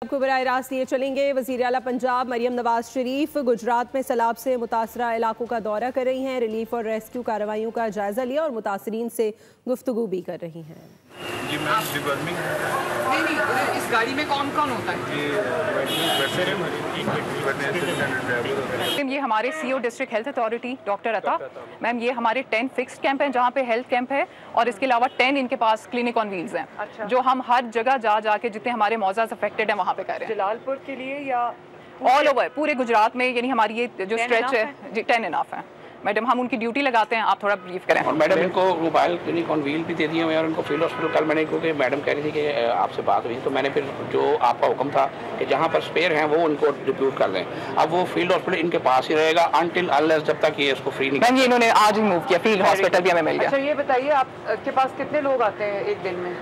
आपको बराह रास्त लिए चलेंगे। वज़ीर आला पंजाब मरियम नवाज शरीफ गुजरात में सैलाब से मुतासरा इलाकों का दौरा कर रही हैं। रिलीफ और रेस्क्यू कार्रवाइयों का जायजा लिया और मुतासरीन से गुफ्तगू भी कर रही हैं। जी मैम, नहीं, इस गाड़ी में कौन कौन होता है? ये हमारे CO district health authority doctor अता मैम, ये हमारे 10 फिक्स्ड कैंप हैं जहाँ पे हेल्थ कैंप है और इसके अलावा 10 इनके पास क्लिनिक ऑन व्हील्स हैं। अच्छा। जो हम हर जगह जाके जितने हमारे मौजाज अफेक्टेड हैं वहाँ पे कर रहे हैं। जलालपुर के लिए या ऑल ओवर पूरे गुजरात में, यानी हमारी ये जो स्ट्रेच है जी 10 इनफ है। मैडम हम उनकी ड्यूटी लगाते हैं, आप थोड़ा ब्रीफ करें। और मैडम इनको मोबाइल क्लिनिक ऑन व्हील भी दे दिए हुए और उनको फील्ड हॉस्पिटल कल मैंने, क्योंकि मैडम कह रही थी कि आपसे बात हुई तो मैंने फिर जो आपका हुक्म था कि जहाँ पर स्पेयर हैं वो उनको डिप्यूट कर दें। अब वो फील्ड हॉस्पिटल इनके पास ही रहेगा अनटिल अनलेस, जब तक ये इसको फ्री नहीं। मैम ये इन्होंने आज ही मूव किया, फील्ड हॉस्पिटल भी हमें मिल गया। अच्छा ये बताइए, आपके पास कितने लोग आते हैं एक दिन में?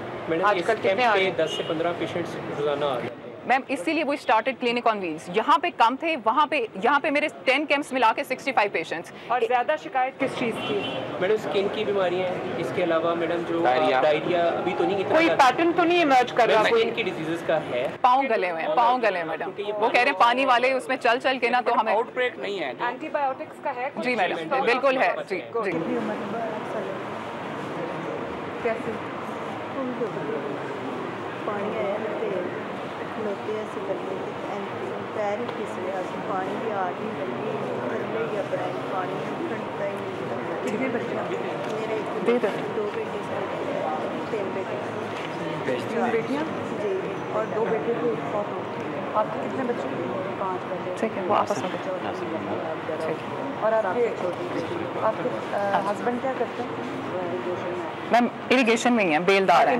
आजकल कितने आ रहे हैं? 10 से 15 पेशेंट्स रोजाना आ रहे हैं। मैम इसीलिए वो स्टार्टेड क्लिनिक ऑन व्हील्स। यहाँ पे कम थे, वहाँ पे यहाँ पे मेरे 10 कैंप्स मिला के 65 पेशेंट्स। और ज़्यादा शिकायत किस चीज़ की? मैडम स्किन की बीमारियाँ हैं, इसके अलावा मैडम जो डायरिया अभी तो नहीं, इतना कोई पैटर्न तो नहीं इमर्ज कर रहा? कोई इनकी डिजीजेस का है। पाँव गले हुए हैं, पाँव गले हैं मैडम। वो कह रहे हैं पानी वाले उसमें चल के ना, तो हमें आउटब्रेक नहीं है। एंटीबायोटिक्स का है? जी मैडम बिल्कुल है जी जी। कैसे पानी आया ते खलोते अस लगे पैर ही फिस रहा, पानी भी आ ही लगी थले ही अपना पानी खड़ता ही नहीं। कितने बच्चे? मेरे दे दो। 2 बेटे से 3 बेटे। 3 बेटियाँ जी, और 2 बेटे को और आपके कितने बच्चे? 5 बेटे। ठीक है, वो आपस में ठीक है। और आपके छोटी बेटी हस्बैंड क्या करते हैं? मैम इरिगेशन में ही है, बेलदार है।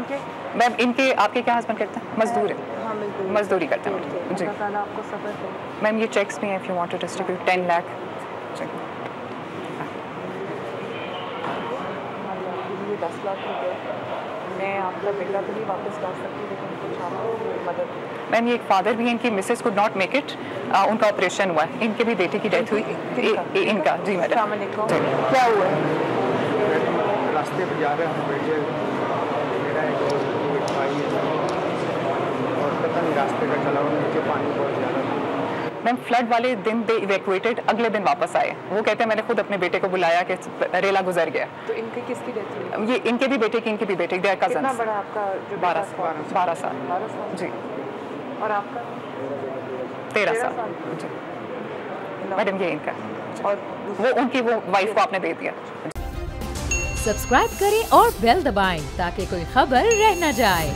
मैम इनके आपके क्या हस्बैंड करते हैं? मजदूर है, हाँ मजदूरी करते हैं जी। आपको सफर है। मैम ये चेक्स भी हैं, if you want to distribute 10 lakh. ये 10 लाख रुपए मैं आपका बेटा तो नहीं वापस ला सकती, लेकिन कुछ आपको मदद। मैम ये एक फादर भी हैं, इनकी Mrs could not make it, उनका ऑपरेशन हुआ है, इनके भी बेटे की डेथ हुई इनका जी मैडम। क्या हुआ है? रास्ते पे जा रहे हैं, बैठे मेरा एक भाई है और पता नहीं रास्ते का चला हुआ, नीचे पानी बहुत ज़्यादा था। मैम फ्लड वाले दिन दे इवैक्यूएटेड, अगले दिन वापस आए। वो कहते हैं मैंने खुद अपने बेटे को बुलाया कि रेला गुजर गया। तो इनकी किसकी डेथ हुई? ये इनके भी बेटे की, इनकी भी बेटे, देयर कितना कजन्स। बड़ा आपका जो 12 साल 12 साल जी। और आपका 13 साल जी मैडम, ये इनका और वो उनकी वो वाइफ को आपने दे दिया। सब्सक्राइब करें और बेल दबाएं ताकि कोई खबर रह न जाए।